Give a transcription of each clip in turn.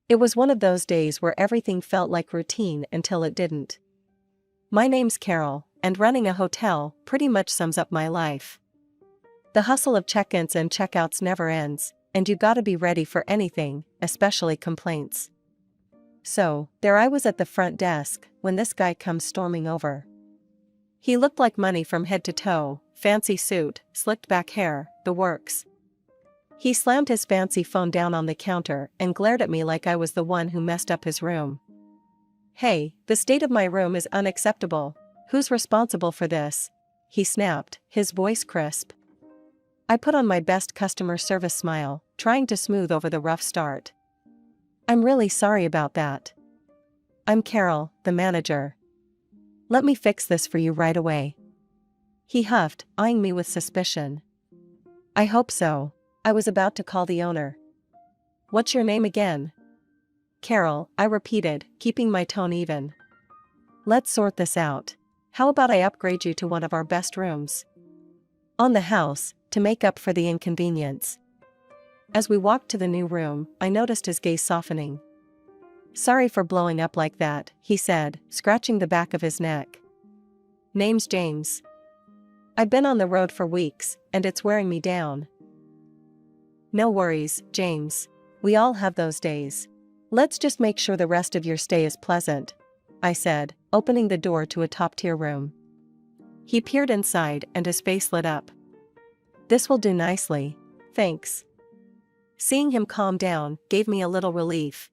It was one of those days where everything felt like routine until it didn't. My name's Carol, and running a hotel pretty much sums up my life. The hustle of check-ins and check-outs never ends, and you gotta be ready for anything, especially complaints. So, there I was at the front desk, when this guy comes storming over. He looked like money from head to toe, fancy suit, slicked back hair, the works. He slammed his fancy phone down on the counter and glared at me like I was the one who messed up his room. "Hey, the state of my room is unacceptable. Who's responsible for this?" he snapped, his voice crisp. I put on my best customer service smile, trying to smooth over the rough start. "I'm really sorry about that. I'm Carol, the manager. Let me fix this for you right away." He huffed, eyeing me with suspicion. "I hope so." I was about to call the owner. "What's your name again?" "Carol," I repeated, keeping my tone even. "Let's sort this out. How about I upgrade you to one of our best rooms? On the house, to make up for the inconvenience." As we walked to the new room, I noticed his gaze softening. "Sorry for blowing up like that," he said, scratching the back of his neck. "Name's James. I've been on the road for weeks, and it's wearing me down." "No worries, James. We all have those days. Let's just make sure the rest of your stay is pleasant," I said, opening the door to a top-tier room. He peered inside and his face lit up. "This will do nicely, thanks." Seeing him calm down gave me a little relief.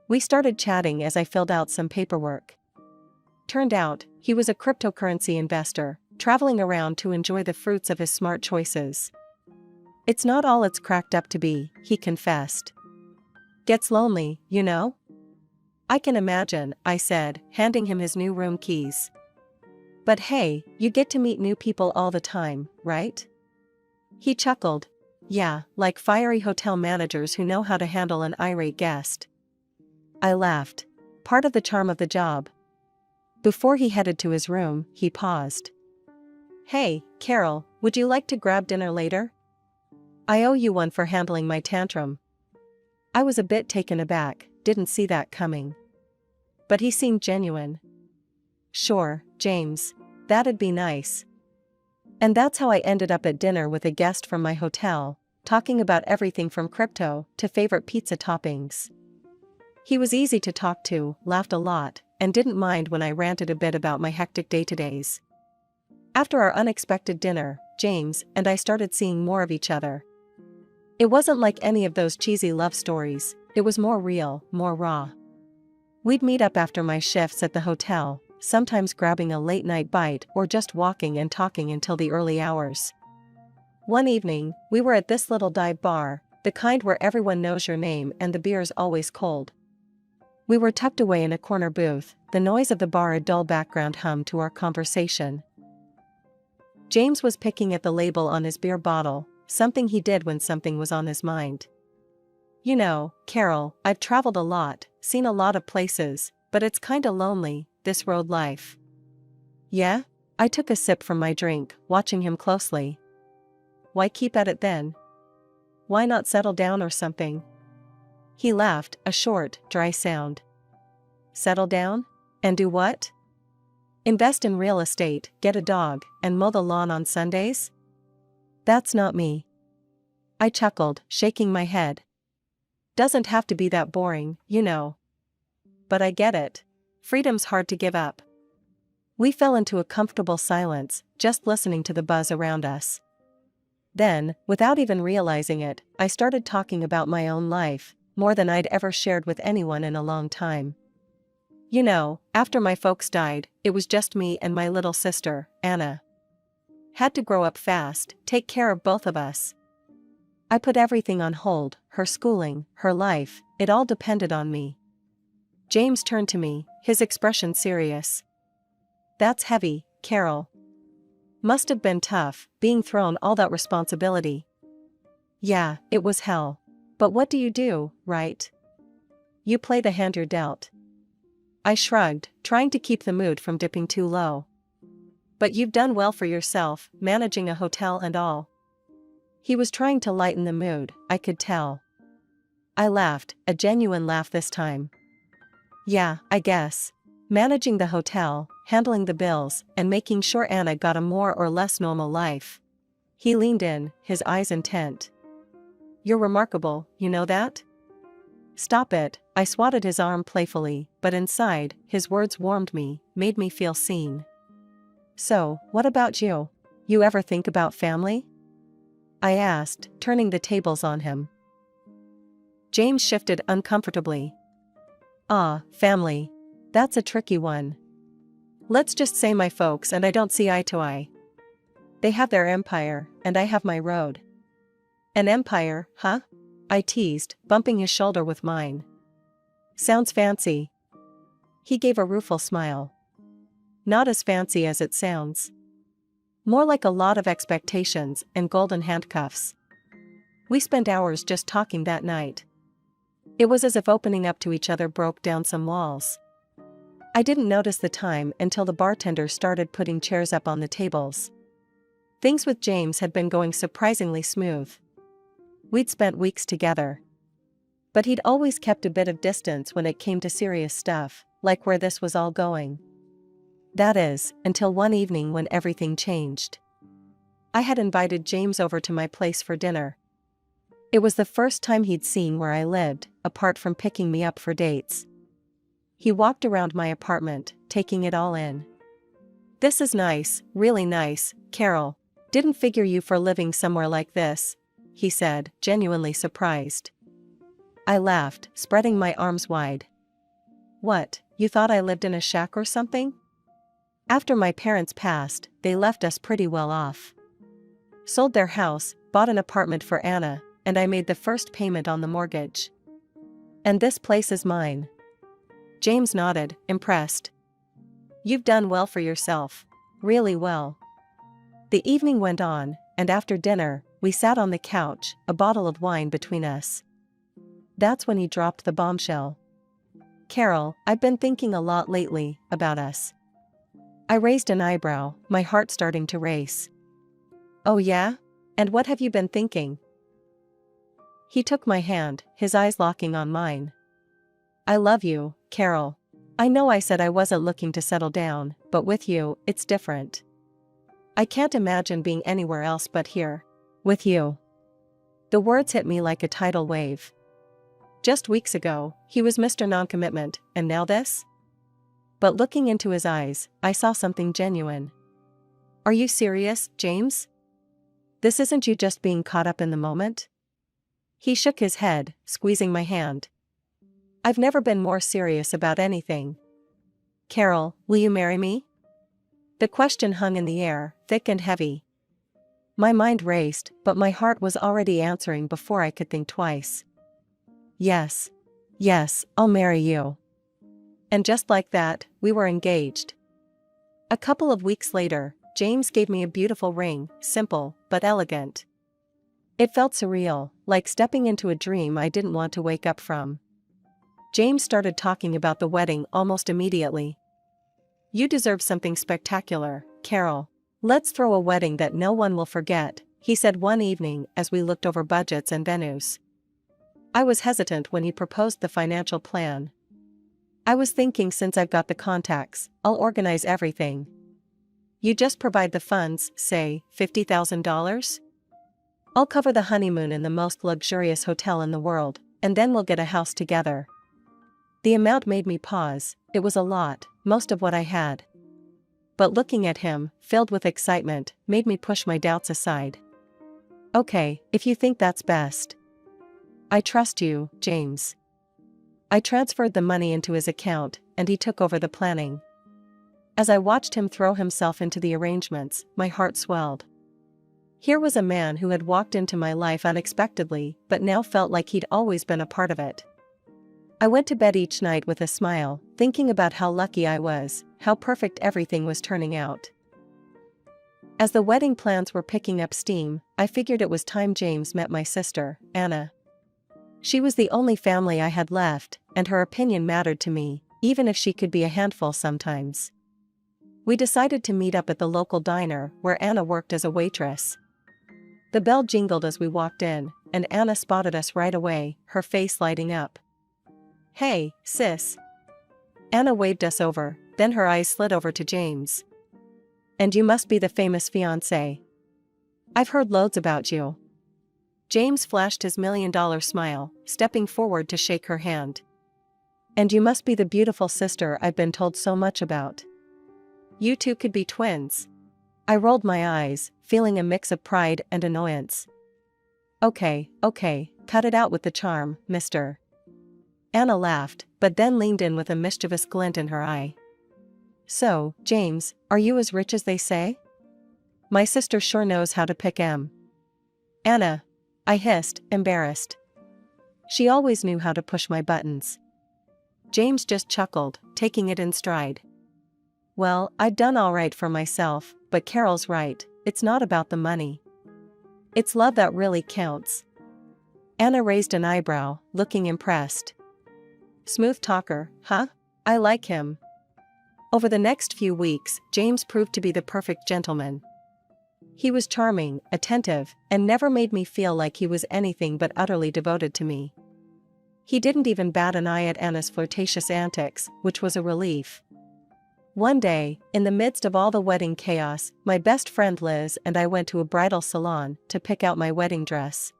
We started chatting as I filled out some paperwork. Turned out, he was a cryptocurrency investor, traveling around to enjoy the fruits of his smart choices. "It's not all it's cracked up to be," he confessed. "Gets lonely, you know?" "I can imagine," I said, handing him his new room keys. "But hey, you get to meet new people all the time, right?" He chuckled. "Yeah, like fiery hotel managers who know how to handle an irate guest." I laughed. Part of the charm of the job. Before he headed to his room, he paused. "Hey, Carol, would you like to grab dinner later? I owe you one for handling my tantrum." I was a bit taken aback, didn't see that coming. But he seemed genuine. "Sure, James. That'd be nice." And that's how I ended up at dinner with a guest from my hotel, talking about everything from crypto to favorite pizza toppings. He was easy to talk to, laughed a lot, and didn't mind when I ranted a bit about my hectic day-to-days. After our unexpected dinner, James and I started seeing more of each other. It wasn't like any of those cheesy love stories, it was more real, more raw. We'd meet up after my shifts at the hotel, sometimes grabbing a late-night bite or just walking and talking until the early hours. One evening, we were at this little dive bar, the kind where everyone knows your name and the beer's always cold. We were tucked away in a corner booth, the noise of the bar a dull background hum to our conversation. James was picking at the label on his beer bottle, something he did when something was on his mind. "You know, Carol, I've traveled a lot, seen a lot of places, but it's kinda lonely, this road life." "Yeah?" I took a sip from my drink, watching him closely. "Why keep at it then? Why not settle down or something?" He laughed, a short, dry sound. "Settle down? And do what? Invest in real estate, get a dog, and mow the lawn on Sundays? That's not me." I chuckled, shaking my head. "Doesn't have to be that boring, you know." "But I get it. Freedom's hard to give up." We fell into a comfortable silence, just listening to the buzz around us. Then, without even realizing it, I started talking about my own life, more than I'd ever shared with anyone in a long time. You know, after my folks died, it was just me and my little sister, Anna. Had to grow up fast, take care of both of us. I put everything on hold, her schooling, her life, it all depended on me. James turned to me, his expression serious. "That's heavy, Carol. Must have been tough, being thrown all that responsibility." "Yeah, it was hell. But what do you do, right? You play the hand you're dealt." I shrugged, trying to keep the mood from dipping too low. "But you've done well for yourself, managing a hotel and all." He was trying to lighten the mood, I could tell. I laughed, a genuine laugh this time. Yeah, I guess. Managing the hotel, handling the bills, and making sure Anna got a more or less normal life. He leaned in, his eyes intent. You're remarkable, you know that? Stop it, I swatted his arm playfully, but inside, his words warmed me, made me feel seen. So, what about you? You ever think about family? I asked, turning the tables on him. James shifted uncomfortably. Ah, family. That's a tricky one. Let's just say my folks and I don't see eye to eye. They have their empire, and I have my road. An empire, huh? I teased, bumping his shoulder with mine. Sounds fancy. He gave a rueful smile. Not as fancy as it sounds. More like a lot of expectations and golden handcuffs. We spent hours just talking that night. It was as if opening up to each other broke down some walls. I didn't notice the time until the bartender started putting chairs up on the tables. Things with James had been going surprisingly smooth. We'd spent weeks together. But he'd always kept a bit of distance when it came to serious stuff, like where this was all going. That is, until one evening when everything changed. I had invited James over to my place for dinner. It was the first time he'd seen where I lived, apart from picking me up for dates. He walked around my apartment, taking it all in. This is nice, really nice, Carol. Didn't figure you for living somewhere like this, he said, genuinely surprised. I laughed, spreading my arms wide. What, you thought I lived in a shack or something? After my parents passed, they left us pretty well off. Sold their house, bought an apartment for Anna, and I made the first payment on the mortgage. And this place is mine. James nodded, impressed. You've done well for yourself. Really well. The evening went on, and after dinner, we sat on the couch, a bottle of wine between us. That's when he dropped the bombshell. Carol, I've been thinking a lot lately about us. I raised an eyebrow, my heart starting to race. Oh yeah? And what have you been thinking? He took my hand, his eyes locking on mine. I love you, Carol. I know I said I wasn't looking to settle down, but with you, it's different. I can't imagine being anywhere else but here. With you. The words hit me like a tidal wave. Just weeks ago, he was Mr. Non-commitment, and now this? But looking into his eyes, I saw something genuine. Are you serious, James? This isn't you just being caught up in the moment? He shook his head, squeezing my hand. I've never been more serious about anything. Carol, will you marry me? The question hung in the air, thick and heavy. My mind raced, but my heart was already answering before I could think twice. Yes. Yes, I'll marry you. And just like that, we were engaged. A couple of weeks later, James gave me a beautiful ring, simple, but elegant. It felt surreal, like stepping into a dream I didn't want to wake up from. James started talking about the wedding almost immediately. You deserve something spectacular, Carol. Let's throw a wedding that no one will forget, he said one evening as we looked over budgets and venues. I was hesitant when he proposed the financial plan. I was thinking, since I've got the contacts, I'll organize everything. You just provide the funds, say, $50,000? I'll cover the honeymoon in the most luxurious hotel in the world, and then we'll get a house together. The amount made me pause. It was a lot, most of what I had. But looking at him, filled with excitement, made me push my doubts aside. Okay, if you think that's best. I trust you, James. I transferred the money into his account, and he took over the planning. As I watched him throw himself into the arrangements, my heart swelled. Here was a man who had walked into my life unexpectedly, but now felt like he'd always been a part of it. I went to bed each night with a smile, thinking about how lucky I was, how perfect everything was turning out. As the wedding plans were picking up steam, I figured it was time James met my sister, Anna. She was the only family I had left, and her opinion mattered to me, even if she could be a handful sometimes. We decided to meet up at the local diner where Anna worked as a waitress. The bell jingled as we walked in, and Anna spotted us right away, her face lighting up. "Hey, sis." Anna waved us over, then her eyes slid over to James. "And you must be the famous fiancé. I've heard loads about you." James flashed his $1,000,000 smile, stepping forward to shake her hand. "And you must be the beautiful sister I've been told so much about. You two could be twins." I rolled my eyes, feeling a mix of pride and annoyance. Okay, cut it out with the charm, mister." Anna laughed, but then leaned in with a mischievous glint in her eye. "So, James, are you as rich as they say? My sister sure knows how to pick 'em." "Anna," I hissed, embarrassed. She always knew how to push my buttons. James just chuckled, taking it in stride. "Well, I'd done all right for myself, but Carol's right, it's not about the money. It's love that really counts." Anna raised an eyebrow, looking impressed. "Smooth talker, huh? I like him." Over the next few weeks, James proved to be the perfect gentleman. He was charming, attentive, and never made me feel like he was anything but utterly devoted to me. He didn't even bat an eye at Anna's flirtatious antics, which was a relief. One day, in the midst of all the wedding chaos, my best friend Liz and I went to a bridal salon to pick out my wedding dress.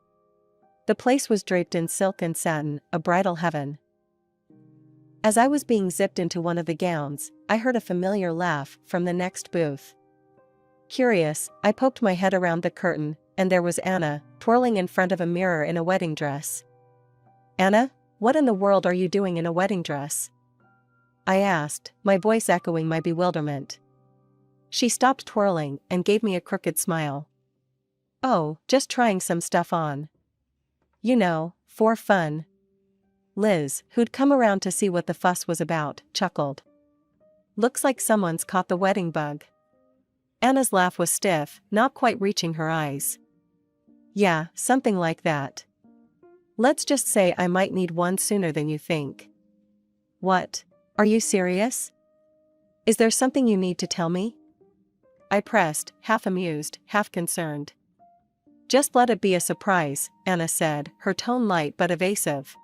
The place was draped in silk and satin, a bridal heaven. As I was being zipped into one of the gowns, I heard a familiar laugh from the next booth. Curious, I poked my head around the curtain, and there was Anna, twirling in front of a mirror in a wedding dress. "Anna, what in the world are you doing in a wedding dress?" I asked, my voice echoing my bewilderment. She stopped twirling and gave me a crooked smile. "Oh, just trying some stuff on. You know, for fun." Liz, who'd come around to see what the fuss was about, chuckled. "Looks like someone's caught the wedding bug." Anna's laugh was stiff, not quite reaching her eyes. "Yeah, something like that. Let's just say I might need one sooner than you think." "What? Are you serious? Is there something you need to tell me?" I pressed, half amused, half concerned. "Just let it be a surprise," Anna said, her tone light but evasive.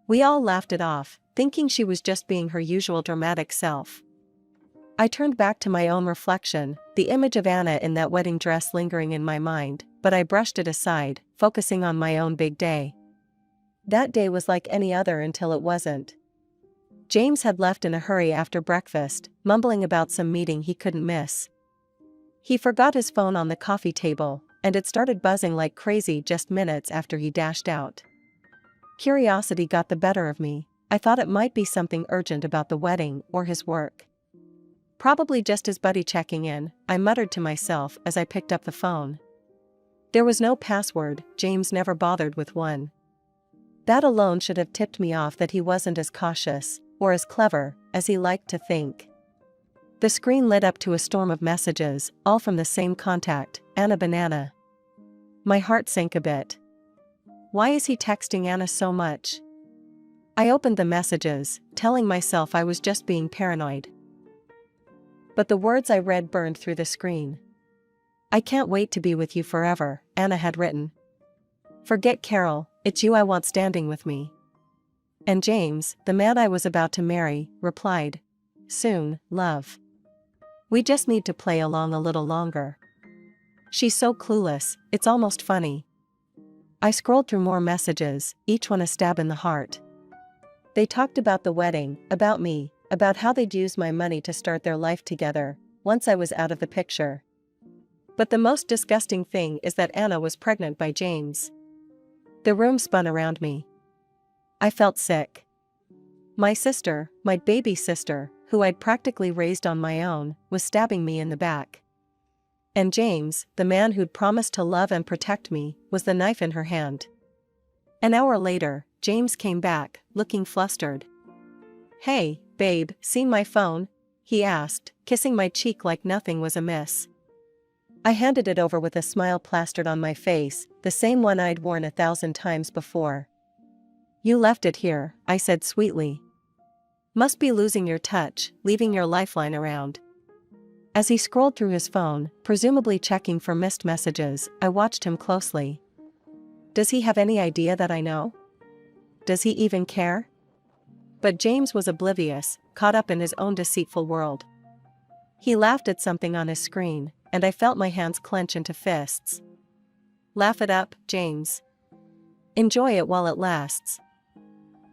We all laughed it off, thinking she was just being her usual dramatic self. I turned back to my own reflection, the image of Anna in that wedding dress lingering in my mind, but I brushed it aside, focusing on my own big day. That day was like any other until it wasn't. James had left in a hurry after breakfast, mumbling about some meeting he couldn't miss. He forgot his phone on the coffee table, and it started buzzing like crazy just minutes after he dashed out. Curiosity got the better of me. I thought it might be something urgent about the wedding or his work. "Probably just his buddy checking in," I muttered to myself as I picked up the phone. There was no password, James never bothered with one. That alone should have tipped me off that he wasn't as cautious, or as clever, as he liked to think. The screen lit up to a storm of messages, all from the same contact, Anna Banana. My heart sank a bit. Why is he texting Anna so much? I opened the messages, telling myself I was just being paranoid. But the words I read burned through the screen. "I can't wait to be with you forever," Anna had written. "Forget Carol, it's you I want standing with me." And James, the man I was about to marry, replied, "Soon, love. We just need to play along a little longer." She's so clueless, it's almost funny. I scrolled through more messages, each one a stab in the heart. They talked about the wedding, about me, about how they'd use my money to start their life together, once I was out of the picture. But the most disgusting thing is that Anna was pregnant by James. The room spun around me. I felt sick. My sister, my baby sister, who I'd practically raised on my own, was stabbing me in the back. And James, the man who'd promised to love and protect me, was the knife in her hand. An hour later, James came back, looking flustered. "Hey, babe, seen my phone?" he asked, kissing my cheek like nothing was amiss. I handed it over with a smile plastered on my face, the same one I'd worn 1,000 times before. "You left it here," I said sweetly. "Must be losing your touch, leaving your lifeline around." As he scrolled through his phone, presumably checking for missed messages, I watched him closely. Does he have any idea that I know? Does he even care? But James was oblivious, caught up in his own deceitful world. He laughed at something on his screen, and I felt my hands clench into fists. Laugh it up, James. Enjoy it while it lasts.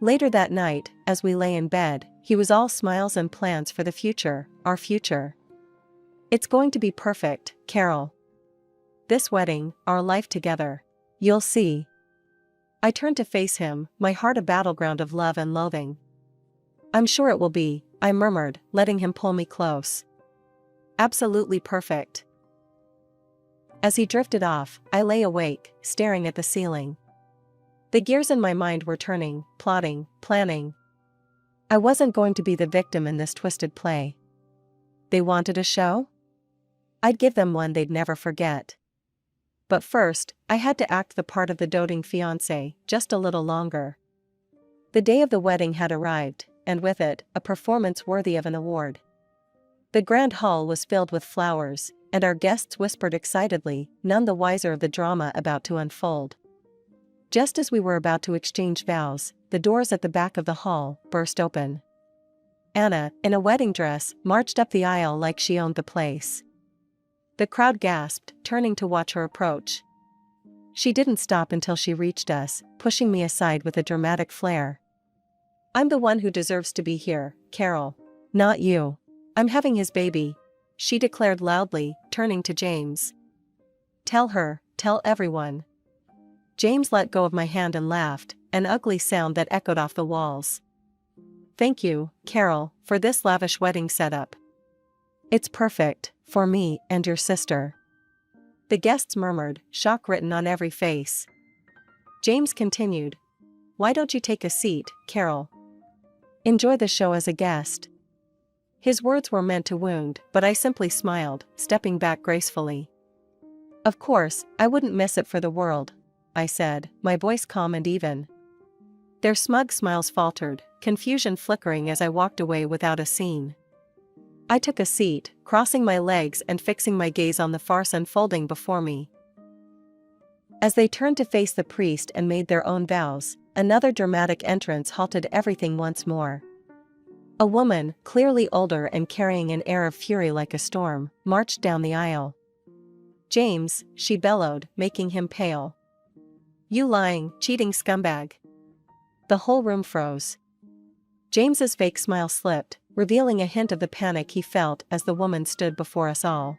Later that night, as we lay in bed, he was all smiles and plans for the future, our future. It's going to be perfect, Carol. This wedding, our life together. You'll see. I turned to face him, my heart a battleground of love and loathing. I'm sure it will be, I murmured, letting him pull me close. Absolutely perfect. As he drifted off, I lay awake, staring at the ceiling. The gears in my mind were turning, plotting, planning. I wasn't going to be the victim in this twisted play. They wanted a show? I'd give them one they'd never forget. But first, I had to act the part of the doting fiancé, just a little longer. The day of the wedding had arrived, and with it, a performance worthy of an award. The grand hall was filled with flowers, and our guests whispered excitedly, none the wiser of the drama about to unfold. Just as we were about to exchange vows, the doors at the back of the hall burst open. Anna, in a wedding dress, marched up the aisle like she owned the place. The crowd gasped, turning to watch her approach. She didn't stop until she reached us, pushing me aside with a dramatic flair. I'm the one who deserves to be here, Carol. Not you. I'm having his baby, she declared loudly, turning to James. Tell her, tell everyone. James let go of my hand and laughed, an ugly sound that echoed off the walls. Thank you, Carol, for this lavish wedding setup. It's perfect, for me and your sister. The guests murmured, shock written on every face. James continued. Why don't you take a seat, Carol? Enjoy the show as a guest. His words were meant to wound, but I simply smiled, stepping back gracefully. Of course, I wouldn't miss it for the world, I said, my voice calm and even. Their smug smiles faltered, confusion flickering as I walked away without a scene. I took a seat, crossing my legs and fixing my gaze on the farce unfolding before me. As they turned to face the priest and made their own vows, another dramatic entrance halted everything once more. A woman, clearly older and carrying an air of fury like a storm, marched down the aisle. James, she bellowed, making him pale. You lying, cheating scumbag. The whole room froze. James's fake smile slipped, revealing a hint of the panic he felt as the woman stood before us all.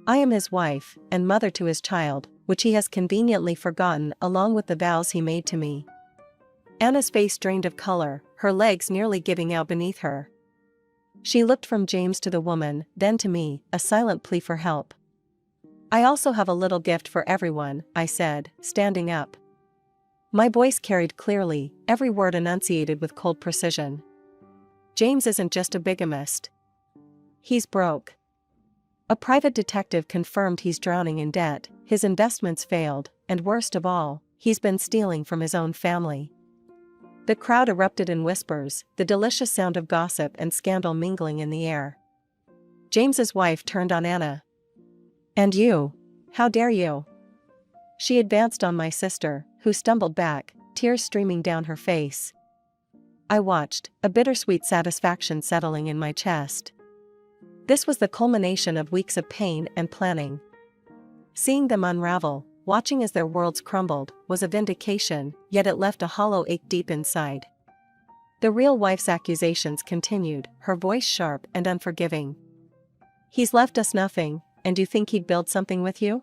I am his wife, and mother to his child, which he has conveniently forgotten along with the vows he made to me. Anna's face drained of color, her legs nearly giving out beneath her. She looked from James to the woman, then to me, a silent plea for help. I also have a little gift for everyone, I said, standing up. My voice carried clearly, every word enunciated with cold precision. James isn't just a bigamist. He's broke. A private detective confirmed he's drowning in debt, his investments failed, and worst of all, he's been stealing from his own family. The crowd erupted in whispers, the delicious sound of gossip and scandal mingling in the air. James's wife turned on Anna. And you? How dare you? She advanced on my sister, who stumbled back, tears streaming down her face. I watched, a bittersweet satisfaction settling in my chest. This was the culmination of weeks of pain and planning. Seeing them unravel, watching as their worlds crumbled, was a vindication, yet it left a hollow ache deep inside. The real wife's accusations continued, her voice sharp and unforgiving. He's left us nothing, and you think he'd build something with you?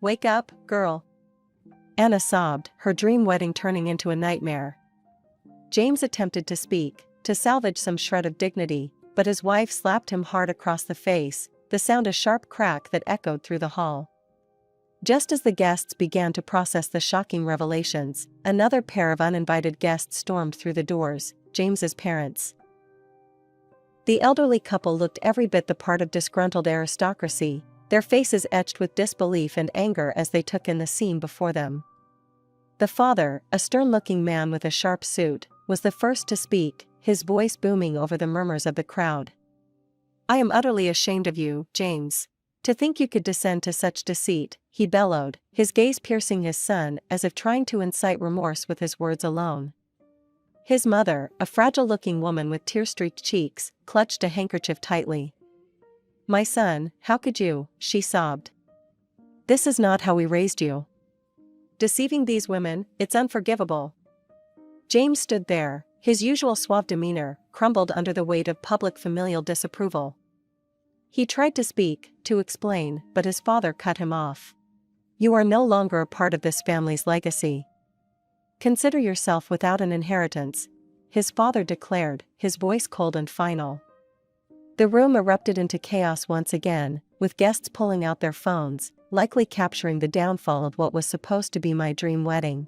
Wake up, girl. Anna sobbed, her dream wedding turning into a nightmare. James attempted to speak, to salvage some shred of dignity, but his wife slapped him hard across the face, the sound a sharp crack that echoed through the hall. Just as the guests began to process the shocking revelations, another pair of uninvited guests stormed through the doors, James's parents. The elderly couple looked every bit the part of disgruntled aristocracy, their faces etched with disbelief and anger as they took in the scene before them. The father, a stern-looking man with a sharp suit, was the first to speak, his voice booming over the murmurs of the crowd. I am utterly ashamed of you, James. To think you could descend to such deceit, he bellowed, his gaze piercing his son as if trying to incite remorse with his words alone. His mother, a fragile-looking woman with tear-streaked cheeks, clutched a handkerchief tightly. My son, how could you, she sobbed. This is not how we raised you. Deceiving these women, it's unforgivable. James stood there, his usual suave demeanor crumbled under the weight of public familial disapproval. He tried to speak, to explain, but his father cut him off. You are no longer a part of this family's legacy. Consider yourself without an inheritance, his father declared, his voice cold and final. The room erupted into chaos once again, with guests pulling out their phones, likely capturing the downfall of what was supposed to be my dream wedding.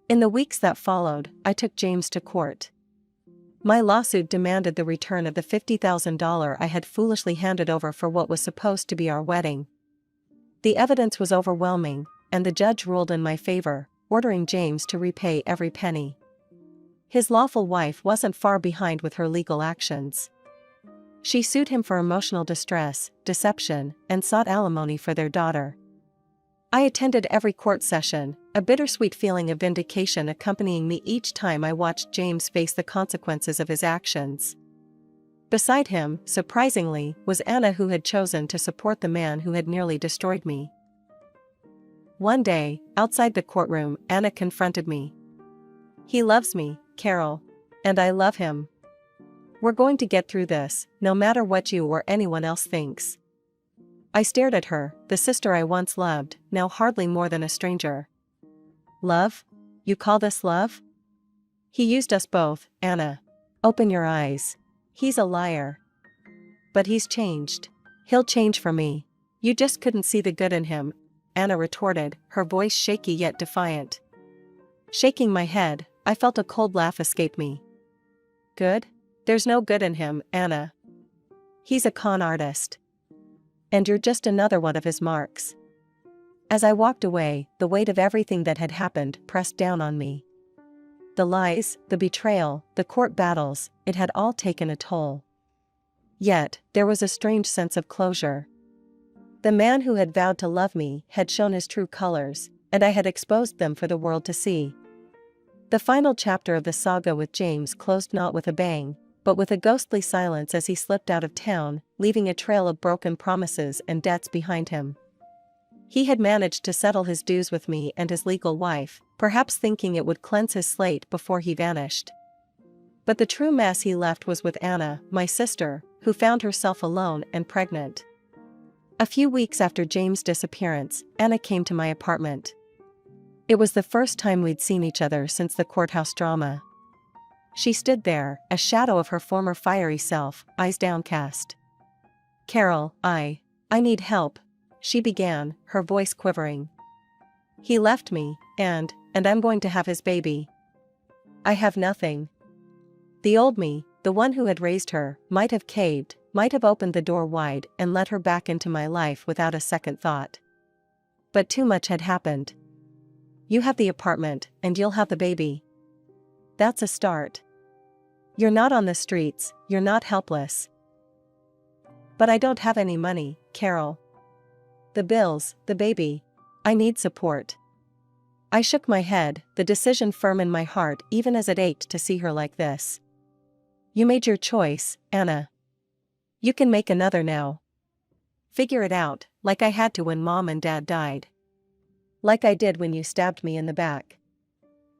In the weeks that followed, I took James to court. My lawsuit demanded the return of the $50,000 I had foolishly handed over for what was supposed to be our wedding. The evidence was overwhelming, and the judge ruled in my favor, ordering James to repay every penny. His lawful wife wasn't far behind with her legal actions. She sued him for emotional distress, deception, and sought alimony for their daughter. I attended every court session, a bittersweet feeling of vindication accompanying me each time I watched James face the consequences of his actions. Beside him, surprisingly, was Anna, who had chosen to support the man who had nearly destroyed me. One day, outside the courtroom, Anna confronted me. He loves me, Carol. And I love him. We're going to get through this, no matter what you or anyone else thinks. I stared at her, the sister I once loved, now hardly more than a stranger. Love? You call this love? He used us both, Anna. Open your eyes. He's a liar. But he's changed. He'll change for me. You just couldn't see the good in him, Anna retorted, her voice shaky yet defiant. Shaking my head, I felt a cold laugh escape me. Good? There's no good in him, Anna. He's a con artist. And you're just another one of his marks. As I walked away, the weight of everything that had happened pressed down on me. The lies, the betrayal, the court battles, it had all taken a toll. Yet, there was a strange sense of closure. The man who had vowed to love me had shown his true colors, and I had exposed them for the world to see. The final chapter of the saga with James closed not with a bang, but with a ghostly silence as he slipped out of town, leaving a trail of broken promises and debts behind him. He had managed to settle his dues with me and his legal wife, perhaps thinking it would cleanse his slate before he vanished. But the true mess he left was with Anna, my sister, who found herself alone and pregnant. A few weeks after James' disappearance, Anna came to my apartment. It was the first time we'd seen each other since the courthouse drama. She stood there, a shadow of her former fiery self, eyes downcast. Carol, I need help, she began, her voice quivering. He left me, and I'm going to have his baby. I have nothing. The old me, the one who had raised her, might have caved, might have opened the door wide and let her back into my life without a second thought. But too much had happened. You have the apartment, and you'll have the baby. That's a start. You're not on the streets, you're not helpless. But I don't have any money, Carol. The bills, the baby. I need support. I shook my head, the decision firm in my heart even as it ached to see her like this. You made your choice, Anna. You can make another now. Figure it out, like I had to when Mom and Dad died. Like I did when you stabbed me in the back.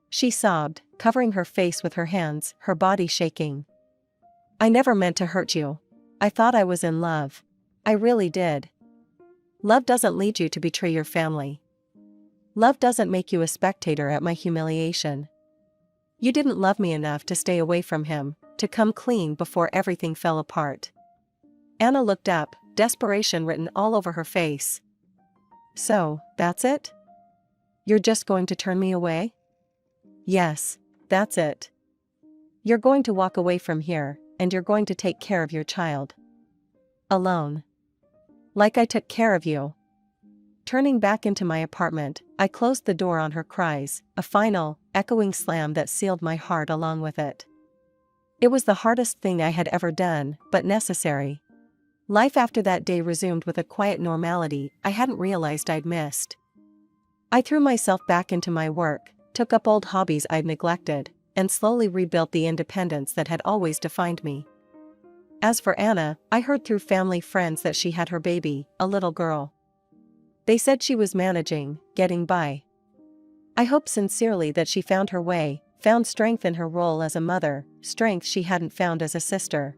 She sobbed, covering her face with her hands, her body shaking. I never meant to hurt you. I thought I was in love. I really did. Love doesn't lead you to betray your family. Love doesn't make you a spectator at my humiliation. You didn't love me enough to stay away from him, to come clean before everything fell apart. Anna looked up, desperation written all over her face. So, that's it? You're just going to turn me away? Yes, that's it. You're going to walk away from here, and you're going to take care of your child. Alone. Like I took care of you. Turning back into my apartment, I closed the door on her cries, a final, echoing slam that sealed my heart along with it. It was the hardest thing I had ever done, but necessary. Life after that day resumed with a quiet normality I hadn't realized I'd missed. I threw myself back into my work, took up old hobbies I'd neglected, and slowly rebuilt the independence that had always defined me. As for Anna, I heard through family friends that she had her baby, a little girl. They said she was managing, getting by. I hoped sincerely that she found her way, found strength in her role as a mother, strength she hadn't found as a sister,